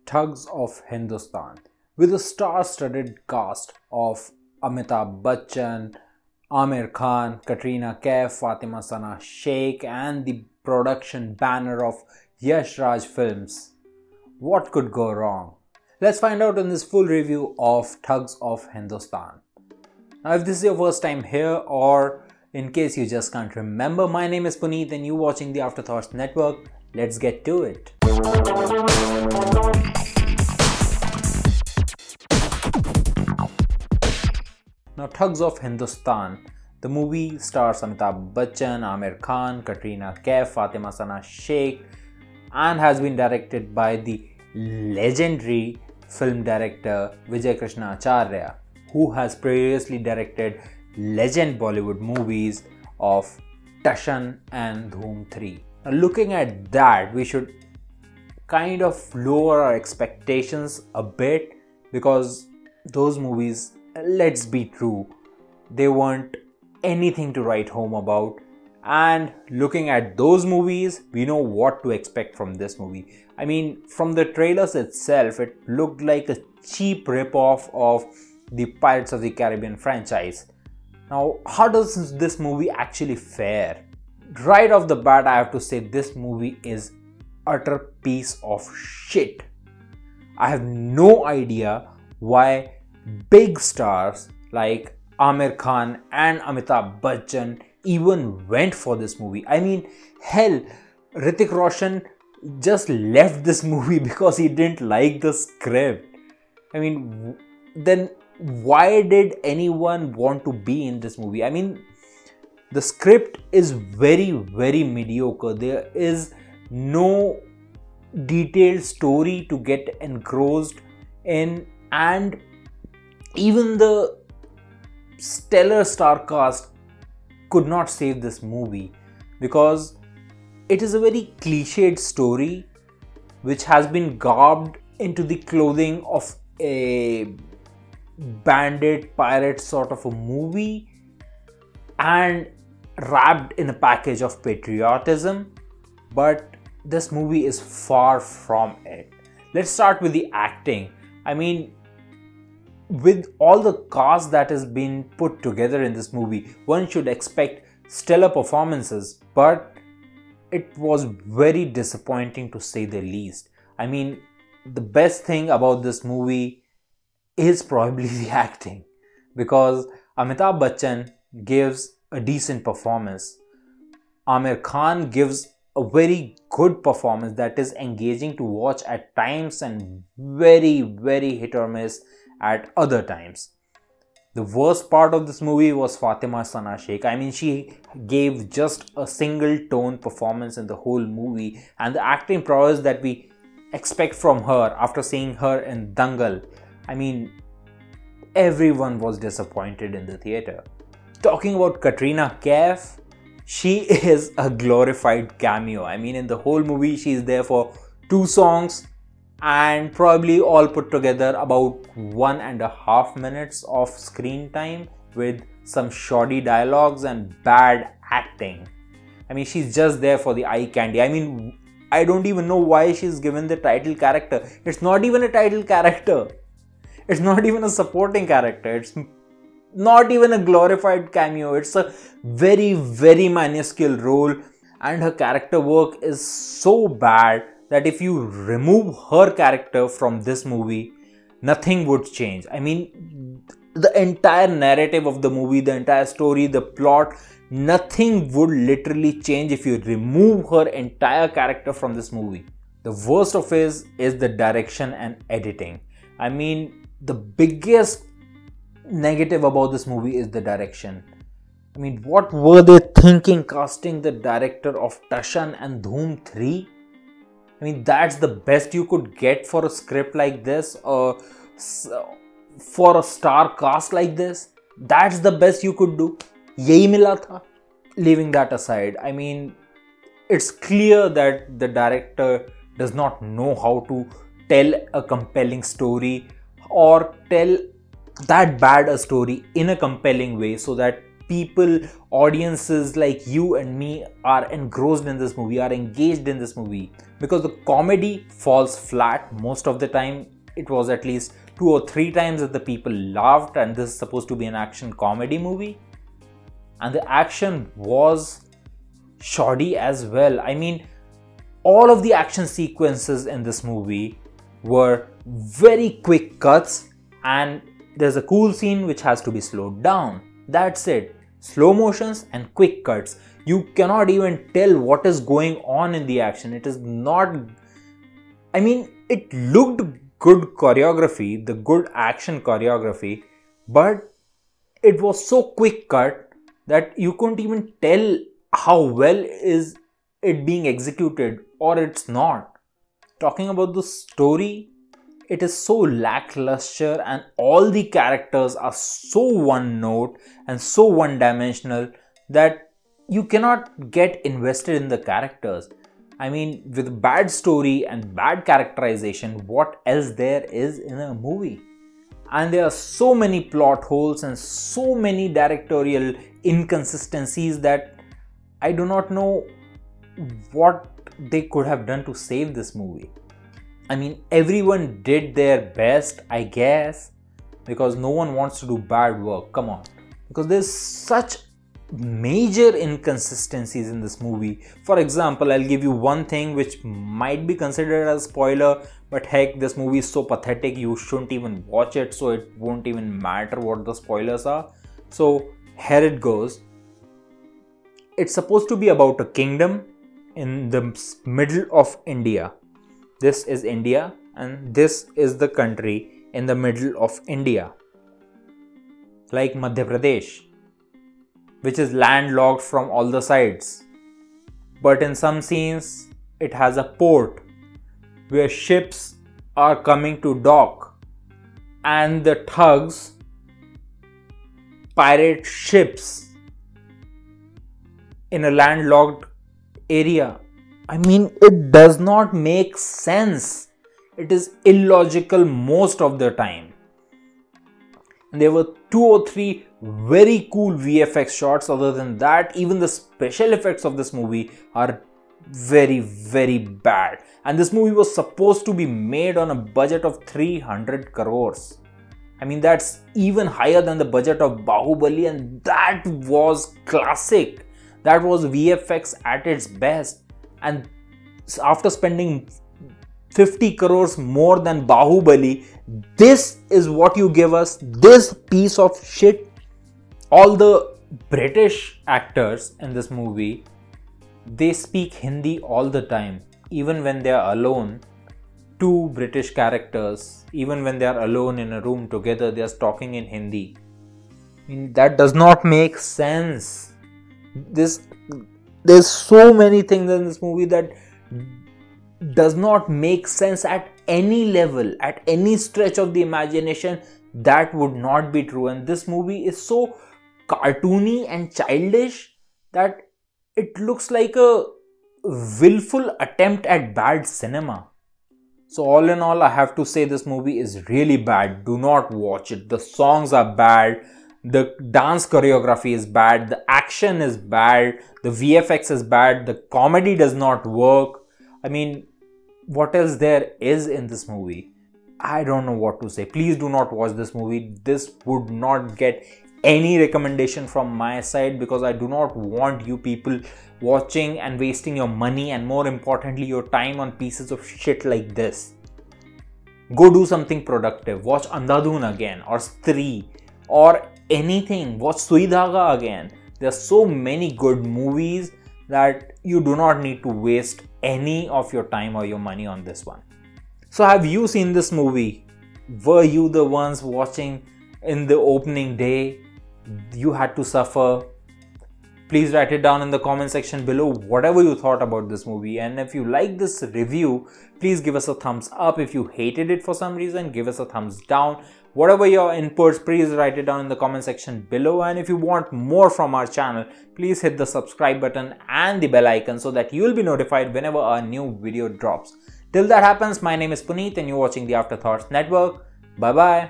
Thugs of Hindostan, with a star-studded cast of Amitabh Bachchan, Aamir Khan, Katrina Kaif, Fatima, Shaikh, and the production banner of Yash Raj Films. What could go wrong? Let's find out in this full review of Thugs of Hindostan. Now, if this is your first time here, or in case you just can't remember, my name is Puneet and you're watching the Afterthoughts network. Let's get to it. Now, Thugs of Hindostan, the movie stars Amitabh Bachchan, Aamir Khan, Katrina Kaif, Fatima, Shaikh, and has been directed by the legendary film director Vijay Krishna Acharya, who has previously directed legend Bollywood movies of Tashan and Dhoom 3. Now, looking at that, we should kind of lower our expectations a bit, because those movies, let's be true, they weren't anything to write home about. And looking at those movies, we know what to expect from this movie. I mean, from the trailers itself, it looked like a cheap rip-off of the Pirates of the Caribbean franchise. Now, how does this movie actually fare? Right off the bat, I have to say this movie is utter piece of shit. I have no idea why big stars like Aamir Khan and Amitabh Bachchan even went for this movie. I mean, hell, Hrithik Roshan just left this movie because he didn't like the script. I mean, then why did anyone want to be in this movie? I mean, the script is very, very mediocre. There is no detailed story to get engrossed in, and even the stellar star cast could not save this movie, because it is a very cliched story which has been garbed into the clothing of a bandit pirate sort of a movie and wrapped in a package of patriotism. But this movie is far from it. Let's start with the acting. I mean, with all the cast that has been put together in this movie, one should expect stellar performances, but it was very disappointing to say the least. I mean, the best thing about this movie is probably the acting, because Amitabh Bachchan gives a decent performance. Aamir Khan gives a very good performance that is engaging to watch at times and very, very hit or miss at other times. The worst part of this movie was Fatima Shaikh. I mean, she gave just a single tone performance in the whole movie, and the acting prowess that we expect from her after seeing her in Dangal, I mean, everyone was disappointed in the theatre. Talking about Katrina Kaif, she is a glorified cameo. I mean, in the whole movie, she is there for 2 songs and probably all put together about 1.5 minutes of screen time with some shoddy dialogues and bad acting. I mean, she's just there for the eye candy. I mean, I don't even know why she's given the title character. It's not even a title character. It's not even a supporting character. It's not even a glorified cameo. It's a very, very minuscule role, and her character work is so bad that if you remove her character from this movie, nothing would change. I mean, the entire narrative of the movie, the entire story, the plot, nothing would literally change if you remove her entire character from this movie. The worst of it is the direction and editing. I mean, the biggest negative about this movie is the direction. I mean, what were they thinking casting the director of Tashan and Dhoom 3? I mean, that's the best you could get for a script like this, or for a star cast like this. That's the best you could do. Yahi mila tha. Leaving that aside, I mean, it's clear that the director does not know how to tell a compelling story, or tell that bad a story in a compelling way so that people, audiences like you and me are engrossed in this movie, are engaged in this movie, because the comedy falls flat most of the time. It was at least 2 or 3 times that the people laughed, and this is supposed to be an action comedy movie, and the action was shoddy as well. I mean, all of the action sequences in this movie were very quick cuts, and there's a cool scene which has to be slowed down. That's it. Slow motions and quick cuts. You cannot even tell what is going on in the action. It is not... I mean, it looked good choreography, the good action choreography, but it was so quick cut that you couldn't even tell how well is it being executed or it's not. Talking about the story, it is so lackluster, and all the characters are so one note and so one dimensional that you cannot get invested in the characters. I mean, with bad story and bad characterization, what else there is in a movie? And there are so many plot holes and so many directorial inconsistencies that I do not know what they could have done to save this movie. I mean, everyone did their best, I guess, because no one wants to do bad work. Come on. Because there's such major inconsistencies in this movie. For example, I'll give you one thing which might be considered as a spoiler, but heck, this movie is so pathetic you shouldn't even watch it, so it won't even matter what the spoilers are. So here it goes. It's supposed to be about a kingdom in the middle of India. This is India, and this is the country in the middle of India, like Madhya Pradesh, which is landlocked from all the sides. But in some scenes, it has a port where ships are coming to dock, and the thugs pirate ships in a landlocked area. I mean, it does not make sense. It is illogical most of the time. And there were 2 or 3 very cool VFX shots. Other than that, even the special effects of this movie are very, very bad. And this movie was supposed to be made on a budget of 300 crores. I mean, that's even higher than the budget of Bahubali, and that was classic. That was VFX at its best. And after spending 50 crores more than Bahubali, this is what you give us, this piece of shit. All the British actors in this movie, they speak Hindi all the time. Even when they are alone, 2 British characters, even when they are alone in a room together, they are talking in Hindi. I mean, that does not make sense. There's so many things in this movie that does not make sense at any level, at any stretch of the imagination. That would not be true. And this movie is so cartoony and childish that it looks like a willful attempt at bad cinema. So all in all, I have to say this movie is really bad. Do not watch it. The songs are bad. The dance choreography is bad, the action is bad, the VFX is bad, the comedy does not work. I mean, what else there is in this movie? I don't know what to say. Please do not watch this movie. This would not get any recommendation from my side, because I do not want you people watching and wasting your money, and more importantly your time, on pieces of shit like this. Go do something productive. Watch Andhadhun again, or Stree, or anything. Watch Sui Dhaga again. There are so many good movies that you do not need to waste any of your time or your money on this one. So have you seen this movie? Were you the ones watching in the opening day? You had to suffer. Please write it down in the comment section below, whatever you thought about this movie. And if you like this review, please give us a thumbs up. If you hated it for some reason, give us a thumbs down. Whatever your inputs, please write it down in the comment section below. And if you want more from our channel, please hit the subscribe button and the bell icon so that you will be notified whenever a new video drops. Till that happens, my name is Puneet and you're watching the Afterthoughts Network. Bye bye.